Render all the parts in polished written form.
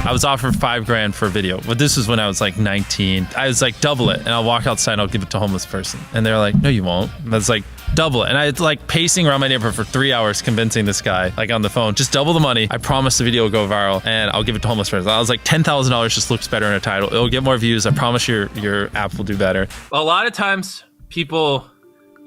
I was offered $5,000 for a video, but this was when I was like 19. I was like, double it, and I'll walk outside and I'll give it to a homeless person. And they're like, no, you won't. And I was like, double it. And I was like pacing around my neighborhood for 3 hours convincing this guy, like on the phone, just double the money. I promise the video will go viral and I'll give it to homeless person. I was like, $10,000 just looks better in a title. It'll get more views. I promise your app will do better. A lot of times people,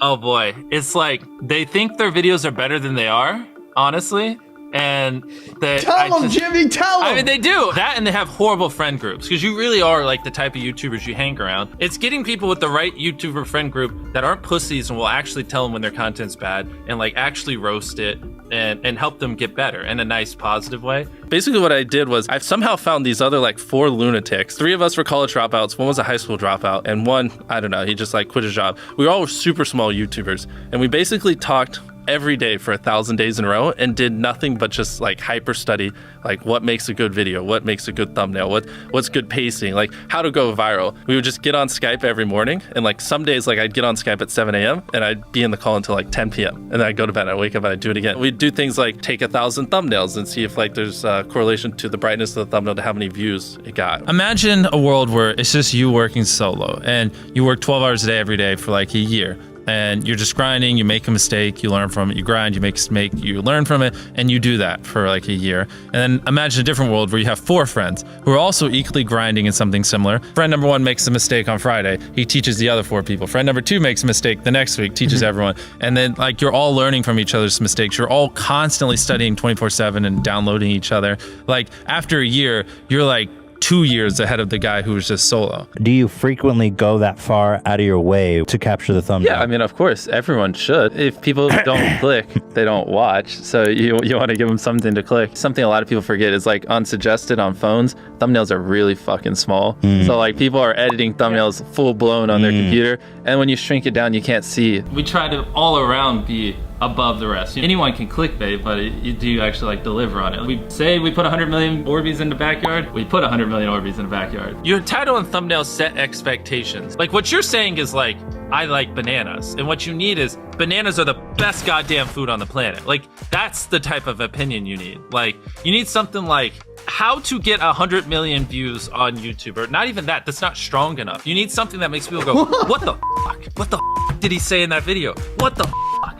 oh boy, it's like they think their videos are better than they are, honestly. And tell them, Jimmy, tell them. I mean, they do that, and they have horrible friend groups because you really are like the type of YouTubers you hang around. It's getting people with the right YouTuber friend group that aren't pussies and will actually tell them when their content's bad and like actually roast it and help them get better in a nice, positive way. Basically what I did was I've somehow found these other like 4 lunatics. 3 of us were college dropouts. One was a high school dropout, and one, I don't know, he just like quit his job. We were all super small YouTubers, and we basically talked every day for 1,000 days in a row and did nothing but just like hyper study, like what makes a good video, what makes a good thumbnail, what's good pacing, like how to go viral. We would just get on Skype every morning, and like some days like I'd get on Skype at 7 a.m. and I'd be in the call until like 10 p.m. and then I'd go to bed, I'd wake up and I'd do it again. We'd do things like take 1,000 thumbnails and see if like there's a correlation to the brightness of the thumbnail to how many views it got. Imagine a world where it's just you working solo and you work 12 hours a day every day for like a year. And you're just grinding, you make a mistake, you learn from it, you grind, you make a mistake, you learn from it, and you do that for like a year. And then imagine a different world where you have 4 friends who are also equally grinding in something similar. Friend number 1 makes a mistake on Friday, he teaches the other 4 people. Friend number 2 makes a mistake the next week, teaches everyone. And then like you're all learning from each other's mistakes. You're all constantly studying 24/7 and downloading each other. Like after a year, you're like 2 years ahead of the guy who was just solo. Do you frequently go that far out of your way to capture the thumbnail? Yeah, I mean, of course, everyone should. If people don't click, they don't watch. So you want to give them something to click. Something a lot of people forget is like unsuggested on phones, thumbnails are really fucking small. So like people are editing thumbnails full blown on their computer, and when you shrink it down, you can't see. We try to all around be above the rest. Anyone can clickbait, but do you actually like deliver on it? We say we put 100 million Orbeez in the backyard, we put 100 million Orbeez in the backyard. Your title and thumbnail set expectations. Like what you're saying is like, I like bananas. And what you need is bananas are the best goddamn food on the planet. Like that's the type of opinion you need. Like you need something like how to get 100 million views on YouTube, or not even that, that's not strong enough. You need something that makes people go, what the fuck? What the fuck did he say in that video? What the fuck?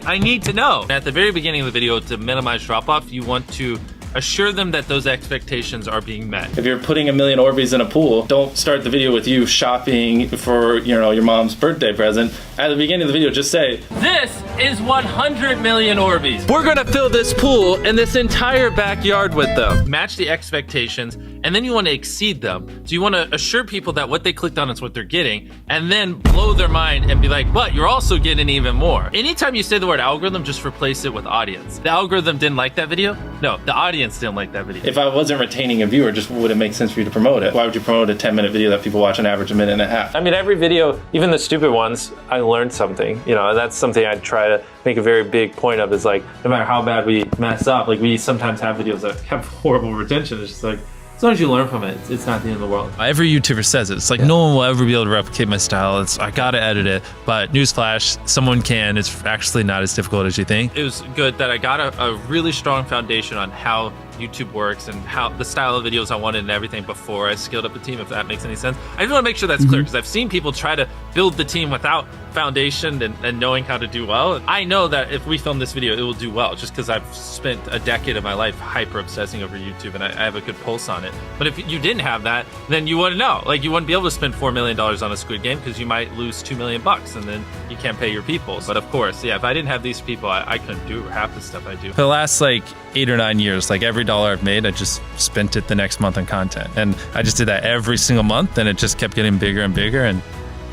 I need to know. At the very beginning of the video, to minimize drop-off, you want to assure them that those expectations are being met. If you're putting 1 million Orbeez in a pool, don't start the video with you shopping for, you know, your mom's birthday present. At the beginning of the video, just say, this is 100 million Orbeez. We're gonna fill this pool and this entire backyard with them. Match the expectations, and then you want to exceed them. So you want to assure people that what they clicked on is what they're getting, and then blow their mind and be like, but you're also getting even more. Anytime you say the word algorithm, just replace it with audience. The algorithm didn't like that video? No, the audience didn't like that video. If I wasn't retaining a viewer, just would it make sense for you to promote it? Why would you promote a 10-minute video that people watch on average a minute and a half? I mean, every video, even the stupid ones, I learned something, you know, and that's something I try to make a very big point of, is like, no matter how bad we mess up, like we sometimes have videos that have horrible retention. It's just like, as long as you learn from it, it's not the end of the world. Every YouTuber says it. It's like, no one will ever be able to replicate my style. I gotta edit it. But newsflash, someone can. It's actually not as difficult as you think. It was good that I got a really strong foundation on how YouTube works and how the style of videos I wanted and everything before I scaled up the team, if that makes any sense. I just want to make sure that's clear, because I've seen people try to build the team without foundation and knowing how to do well. I know that if we film this video, it will do well, just because I've spent a decade of my life hyper obsessing over YouTube and I have a good pulse on it. But if you didn't have that, then you wouldn't know. Like, you wouldn't be able to spend $4 million on a Squid Game, because you might lose $2 million and then you can't pay your people. But of course, yeah, if I didn't have these people, I couldn't do half the stuff I do. For the last like 8 or 9 years, like every dollar I've made, I just spent it the next month on content. And I just did that every single month, and it just kept getting bigger and bigger, and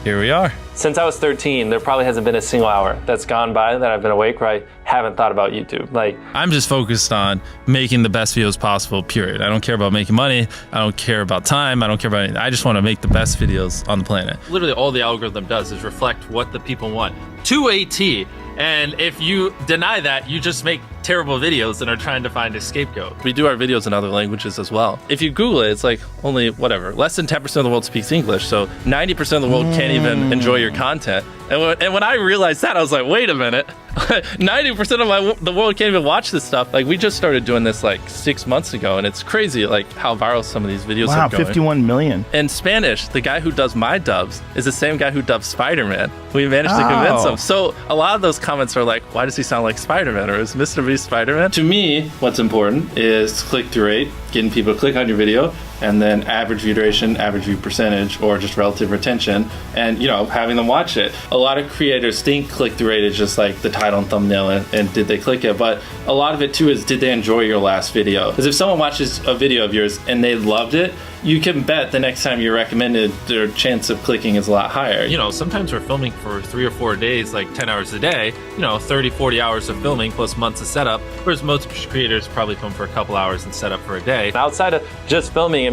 here we are. Since I was 13, there probably hasn't been a single hour that's gone by that I've been awake where I haven't thought about YouTube. Like, I'm just focused on making the best videos possible, period. I don't care about making money. I don't care about time. I don't care about anything. I just want to make the best videos on the planet. Literally all the algorithm does is reflect what the people want to a T. And if you deny that, you just make terrible videos and are trying to find a scapegoat. We do our videos in other languages as well. If you Google it, it's like only whatever, less than 10% of the world speaks English. So 90% of the world can't even enjoy your content. And when I realized that, I was like, wait a minute, 90% of the world can't even watch this stuff. Like, we just started doing this like 6 months ago, and it's crazy like how viral some of these videos Wow, are going. 51 million. In Spanish, the guy who does my dubs is the same guy who dubbed Spider-Man. We managed to convince him. So a lot of those comments are like, why does he sound like Spider-Man, or is Mr. Beast Spider-Man? To me, what's important is click-through rate, getting people to click on your video, and then average view duration, average view percentage, or just relative retention, and having them watch it. A lot of creators think click-through rate is just like the title and thumbnail and did they click it, but a lot of it too is, did they enjoy your last video? Because if someone watches a video of yours and they loved it, you can bet the next time you're recommended, their chance of clicking is a lot higher. Sometimes we're filming for 3 or 4 days, like 10 hours a day, 30, 40 hours of filming plus months of setup, whereas most creators probably film for a couple hours and set up for a day. Outside of just filming,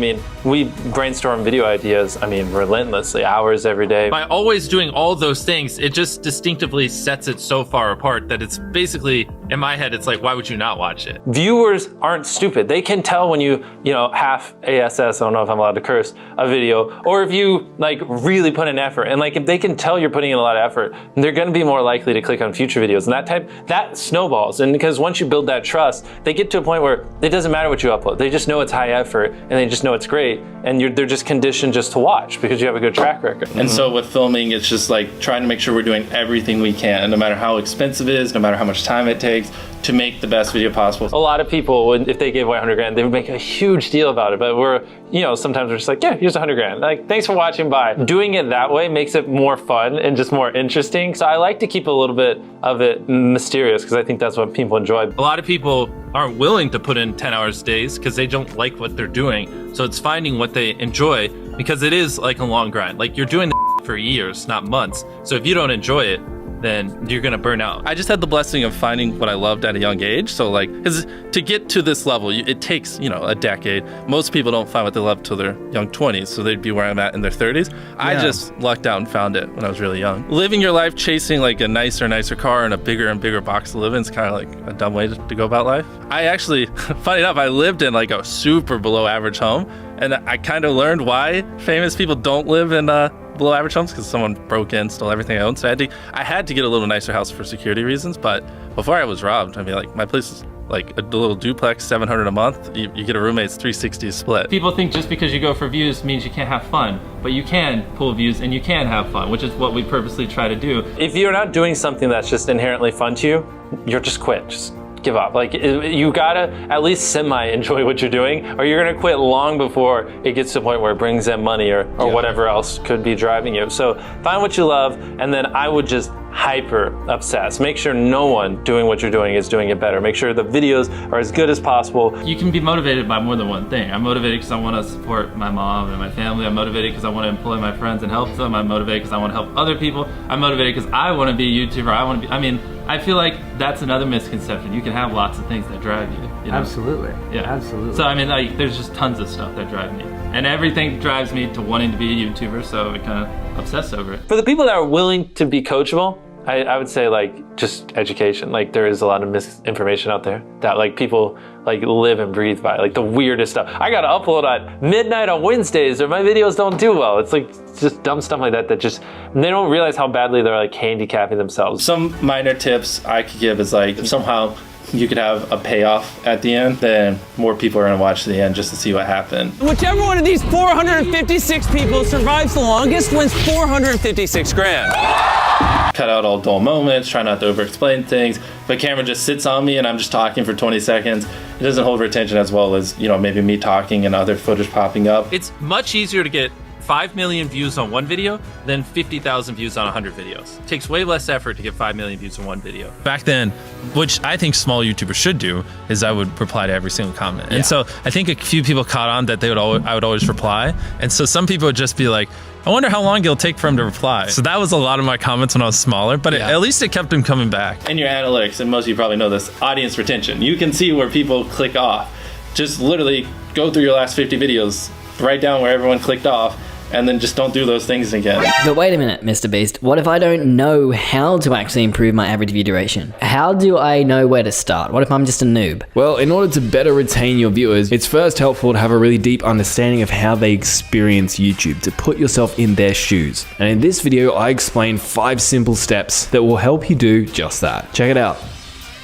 we brainstorm video ideas, relentlessly, hours every day. By always doing all those things, it just distinctively sets it so far apart that it's basically, in my head, it's like, why would you not watch it? Viewers aren't stupid. They can tell when you half ASS, I don't know if I'm allowed to curse, a video, or if you really put in effort. And if they can tell you're putting in a lot of effort, they're gonna be more likely to click on future videos. And that snowballs. And because once you build that trust, they get to a point where it doesn't matter what you upload. They just know it's high effort and they just know it's great. And they're just conditioned just to watch because you have a good track record. And so with filming, it's just like trying to make sure we're doing everything we can, no matter how expensive it is, no matter how much time it takes, to make the best video possible. A lot of people, if they gave away 100 grand, they would make a huge deal about it. But sometimes we're just like, yeah, here's 100 grand. Thanks for watching, bye. Doing it that way makes it more fun and just more interesting. So I like to keep a little bit of it mysterious because I think that's what people enjoy. A lot of people aren't willing to put in 10 hours days because they don't like what they're doing. So it's finding what they enjoy, because it is like a long grind. You're doing the for years, not months. So if you don't enjoy it, then you're gonna burn out. I just had the blessing of finding what I loved at a young age. So because to get to this level, it takes, a decade. Most people don't find what they love till their young 20s, so they'd be where I'm at in their 30s. Yeah. I just lucked out and found it when I was really young. Living your life chasing a nicer car and a bigger and bigger box to live in is kind of a dumb way to go about life. I actually, funny enough, I lived in a super below average home, and I kind of learned why famous people don't live in below average homes, because someone broke in, stole everything I owned. So I had to get a little nicer house for security reasons. But before I was robbed, my place is a little duplex, $700 a month. You get a roommate's $360 split. People think just because you go for views means you can't have fun, but you can pull views and you can have fun, which is what we purposely try to do. If you're not doing something that's just inherently fun to you, you're just quit. Just give up. You gotta at least semi-enjoy what you're doing, or you're gonna quit long before it gets to the point where it brings in money or whatever else could be driving you. So find what you love, and then I would just hyper obsess. Make sure no one doing what you're doing is doing it better. Make sure the videos are as good as possible. You can be motivated by more than one thing. I'm motivated because I want to support my mom and my family. I'm motivated because I want to employ my friends and help them. I'm motivated because I want to help other people. I'm motivated because I want to be a YouTuber. I feel like that's another misconception. You can have lots of things that drive you. Absolutely. Yeah. Absolutely. So there's just tons of stuff that drive me. And everything drives me to wanting to be a YouTuber, so I kind of obsess over it. For the people that are willing to be coachable, I would say just education. There is a lot of misinformation out there that people live and breathe by, the weirdest stuff. I gotta upload at midnight on Wednesdays or my videos don't do well. It's just dumb stuff like that they don't realize how badly they're handicapping themselves. Some minor tips I could give is if somehow you could have a payoff at the end, then more people are gonna watch the end just to see what happened. Whichever one of these 456 people survives the longest wins 456 grand. Cut out all dull moments, try not to over-explain things. If a camera just sits on me and I'm just talking for 20 seconds, it doesn't hold retention as well as, maybe me talking and other footage popping up. It's much easier to get 5 million views on one video than 50,000 views on 100 videos. It takes way less effort to get 5 million views on one video. Back then, which I think small YouTubers should do, is I would reply to every single comment. And so I think a few people caught on that I would always reply. And so some people would just be like, I wonder how long it'll take for him to reply. So that was a lot of my comments when I was smaller, but at least it kept him coming back. And your analytics, and most of you probably know this, audience retention. You can see where people click off. Just literally go through your last 50 videos, write down where everyone clicked off, and then just don't do those things again. But wait a minute, Mr. Beast. What if I don't know how to actually improve my average view duration? How do I know where to start? What if I'm just a noob? Well, in order to better retain your viewers, it's first helpful to have a really deep understanding of how they experience YouTube, to put yourself in their shoes. And in this video, I explain 5 simple steps that will help you do just that. Check it out.